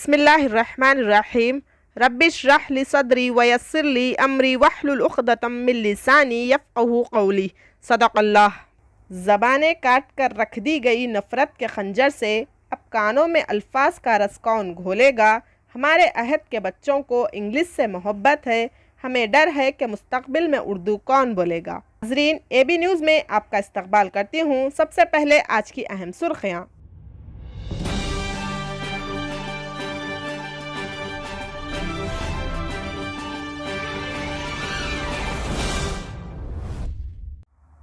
बिस्मिल्लाहिर्रहमानिर्रहीम रब्बिश्रह ली सदरी वयस्सिर ली अमरी वहलुल उक़दतम मिन लिसानी यफ़क़हू क़ौली। सदक़ल्लाह। ज़बानें काट कर रख दी गई नफ़रत के खंजर से अब कानों में अल्फाज का रस कौन घोलेगा। हमारे अहद के बच्चों को इंग्लिश से मोहब्बत है, हमें डर है कि मुस्तक़बिल में उर्दू कौन बोलेगा। नाज़रीन, AB न्यूज़ में आपका इस्तक़बाल करती हूँ। सबसे पहले आज की अहम सुर्ख़ियाँ।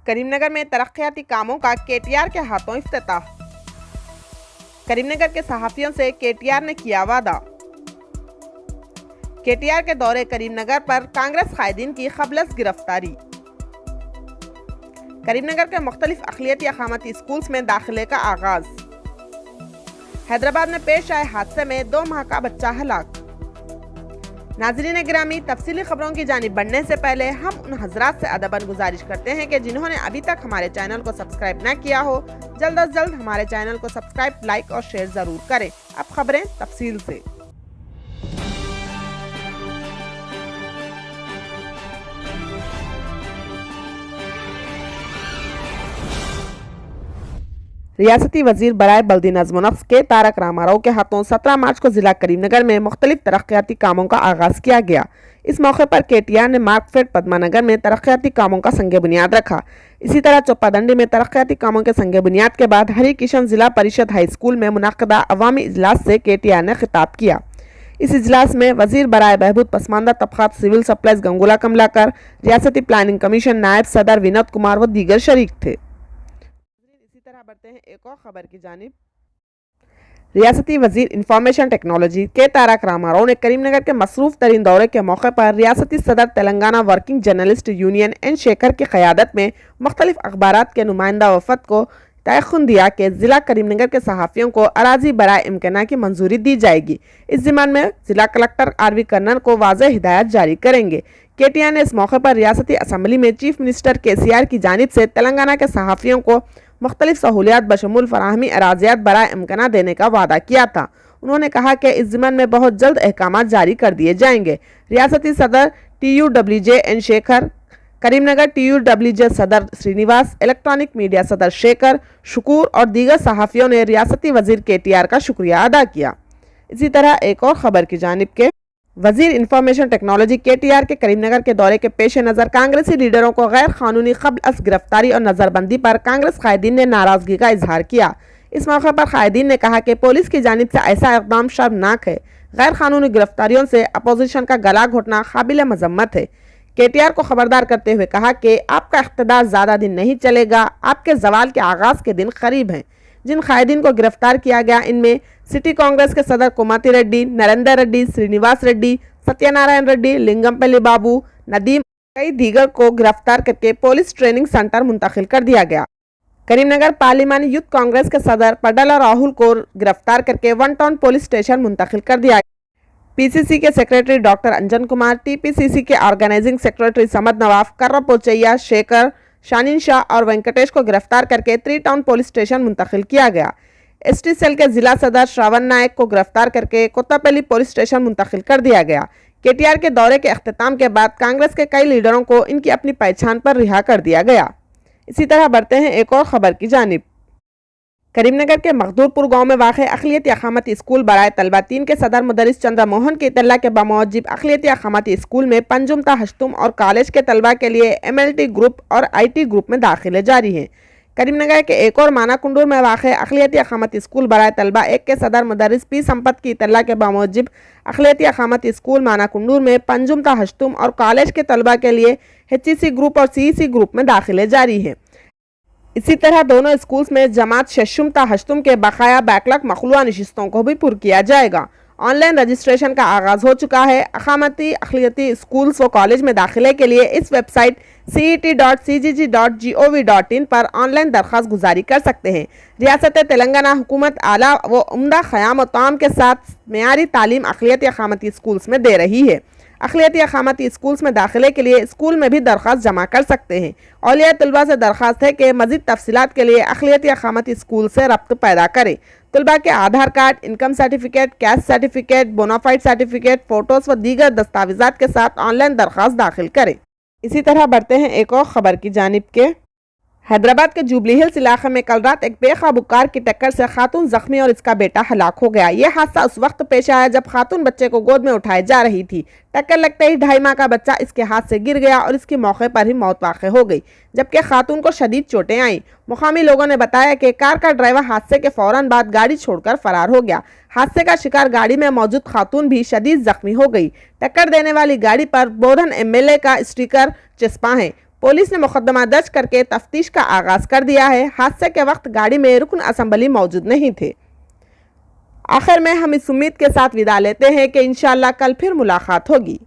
करीमनगर में तरक्याती कामों का KTR के हाथों इफ्तिताह। करीमनगर के सहाफ़ियों से KTR ने किया वादा। KTR के दौरे करीमनगर पर कांग्रेस कायदीन की क़ब्लस गिरफ्तारी। करीमनगर के मुख्तलिफ अक़लियती अक़ामती स्कूल्स में दाखिले का आगाज़। हैदराबाद में पेश आए हादसे में 2 माह का बच्चा हलाक। नाज़रीन गिरामी, तफसीली खबरों की जानिब बढ़ने से पहले हम उन हजरात से अदबन गुजारिश करते हैं कि जिन्होंने अभी तक हमारे चैनल को सब्सक्राइब न किया हो, जल्द अज जल्द हमारे चैनल को सब्सक्राइब, लाइक और शेयर ज़रूर करें। अब खबरें तफसील से। रियासती वज़ीर बराए बल्दी नज़्म नफ्स के तारक रामाराव के हाथों 17 मार्च को ज़िला करीमनगर में मुख्तलिफ तरक्याती कामों का आगाज़ किया गया। इस मौके पर KTR ने मार्कफेड पद्मानगर में तरक्याती कामों का संग बुनियाद रखा। इसी तरह चौपादंडी में तरक्याती कामों के संग बुनियाद के बाद हरी किशन ज़िला परिषद हाई स्कूल में मुनाक़दा अवामी इजलास से KTR ने खिताब किया। इस इजलास में वज़ीर बराए बहबूद पसमानदा तबक़ात सिविल सप्लाईज़ गंगूला कमलाकर, रियासती प्लानिंग कमीशन नायब सदर विनोद कुमार व दीगर शरीक थे। बढ़ते हैं एक और खबर की जानिब। रियासती वज़ीर इंफॉर्मेशन टेक्नोलॉजी के तारक रामाराव ने करीमनगर के मसरूफ़ तरीन दौरे के मौके पर रियासती सदर Telangana working journalist union N Shekhar की क़यादत में मुख्तलिफ अखबारात के नुमाइंदा वफ़द को तयख़ुन दिया कि ज़िला करीमनगर के सहाफ़ियों को अराज़ी बराए इम्कना की मंजूरी दी जाएगी। इस ज़िम्मन में ज़िला कलेक्टर RV कर्नल को वाज़ेह हिदायत जारी करेंगे। KTR ने इस मौके पर रियासती असम्बली में चीफ मिनिस्टर KCR की जानिब से तेलंगाना के सहाफ़ियों को मुख्तलिफ सहूलियात बशमूल फराहमी अराज़ियात बराए इम्कना देने का वादा किया था। उन्होंने कहा कि इस ज़िम्मन में बहुत जल्द अहकामात जारी कर दिए जाएंगे। रियासती सदर TUWJ N Shekhar, Karimnagar TUWJ सदर श्रीनिवास, इलेक्ट्रॉनिक मीडिया सदर शेखर, शकूर और दीगर सहाफ़ियों ने रियासती वज़ीर KTR का शुक्रिया अदा किया। इसी तरह एक और ख़बर की जानिब के वज़ीर इंफॉर्मेशन टेक्नोलॉजी KTR के करीमनगर के दौरे के पेश नज़र कांग्रेसी लीडरों को गैर कानूनी क़ब्ल गिरफ्तारी और नज़रबंदी पर कांग्रेस कायदीन ने नाराज़गी का इजहार किया। इस मौके पर कायदीन ने कहा कि पुलिस की जानिब से ऐसा इक़दाम शर्मनाक है। गैर कानूनी गिरफ्तारियों से अपोजिशन का गला घोटना काबिल मज़म्मत है। KTR को खबरदार करते हुए कहा कि आपका इक़्तिदार ज़्यादा दिन नहीं चलेगा, आपके ज़वाल के आगाज़ के दिन करीब हैं। जिन कायदीन को गिरफ्तार किया गया इनमें सिटी कांग्रेस के सदर कोमाती रेड्डी, नरेंद्र रेड्डी, श्रीनिवास रेड्डी, सत्यनारायण रेड्डी, लिंगमपल्ली बाबू, नदीम, कई दीगर को गिरफ्तार करके पुलिस ट्रेनिंग सेंटर मुंतकिल कर दिया गया। करीमनगर पार्लिमानी यूथ कांग्रेस के सदर पडला राहुल को गिरफ्तार करके 1 टाउन पुलिस स्टेशन मुंतकिल कर दिया गया। PCC के सेक्रेटरी डॉक्टर अंजन कुमार, TPCC के ऑर्गेनाइजिंग सेक्रेटरी समद नवाफ, कर्रा पोचैया, शेखर, शानीन शाह और वेंकटेश को गिरफ्तार करके 3 टाउन पुलिस स्टेशन मुंतकिल किया गया। ST सेल के जिला सदर श्रावण नायक को गिरफ्तार करके कोत्तापल्ली पुलिस स्टेशन मुंतकिल कर दिया गया। KTR के दौरे के अख्तिताम के बाद कांग्रेस के कई लीडरों को इनकी अपनी पहचान पर रिहा कर दिया गया। इसी तरह बढ़ते हैं एक और ख़बर की जानिब। करीमनगर के मखदूरपुर गांव में वाक़ अक़लियती अक़ामती स्कूल बराए तलबा 3 के सदर मुदर्रिस चंद्र मोहन की इत्तला के बामूजिब अक़लियती अक़ामती स्कूल में पंजुम ता हश्तुम और कॉलेज के तलबा के लिए MLT ग्रुप और IT ग्रुप में दाखिले जारी हैं। करीमनगर के एक और माना कुंडूर में वाक़ अक़लियती अक़ामती स्कूल बराए तलबा 1 के सदर मुदर्रिस P संपत की इत्तला के बामूजिब अक़लियती अक़ामती स्कूल माना कुंडूर में पंजुम ता हश्तुम और कॉलेज के तलबा के लिए HEC ग्रुप और CEC ग्रुप में दाखिले जारी हैं। इसी तरह दोनों स्कूल्स में जमात शशुम ता हश्तुम के बकाया बैकलॉग मखलूआ नशिस्तों को भी पुर किया जाएगा। ऑनलाइन रजिस्ट्रेशन का आगाज़ हो चुका है। अक़ामती अक़लियती स्कूल्स व कॉलेज में दाखिले के लिए इस वेबसाइट cet.cgg.gov.in पर ऑनलाइन दरख्वास्त गुजारी कर सकते हैं। रियासत तेलंगाना हुकूमत आला व उम्दा ख़याम व ताम के साथ मेयारी तालीम अक़लियती अक़ामती स्कूल्स में दे रही है। अक़लियती अक़ामती स्कूल्स में दाखिले के लिए स्कूल में भी दरख्वास्त जमा कर सकते हैं। औलिया तलबा से दरख्वास्त है कि मज़ीद तफसीलात के लिए अक़लियती अक़ामती स्कूल से रब्त पैदा करें। طلبہ کے Aadhaar card, income certificate, caste certificate, bonafide certificate, photos و دیگر دستاویزات کے ساتھ آن لائن درخواست داخل کریں۔ اسی طرح بڑھتے ہیں ایک اور خبر کی جانب کے۔ حیدرآباد کے جوبلی ہلز علاقے میں کل رات ایک بے قابو کار کی ٹکر سے خاتون زخمی اور اس کا بیٹا ہلاک ہو گیا۔ یہ حادثہ اس وقت پیش آیا جب خاتون بچے کو گود میں اٹھائے جا رہی تھی۔ ٹکر لگتے ہی 2.5 ماہ کا بچہ اس کے ہاتھ سے گر گیا اور اس کی موقع پر ہی موت واقع ہو گئی، جبکہ خاتون کو شدید چوٹیں آئیں۔ مقامی لوگوں نے بتایا کہ کار کا ڈرائیور حادثے کے فوراً بعد گاڑی چھوڑ کر فرار ہو گیا۔ حادثے کا شکار گاڑی میں موجود خاتون بھی شدید زخمی ہو گئی۔ ٹکر دینے والی گاڑی پر بودھن MLA کا اسٹیکر چسپاں ہے۔ پولیس نے مقدمہ درج کر کے تفتیش کا آغاز کر دیا ہے۔ حادثے کے وقت گاڑی میں رکن اسمبلی موجود نہیں تھے۔ آخر میں ہم اس امید کے ساتھ وداع لیتے ہیں کہ انشاءاللہ کل پھر ملاقات ہوگی۔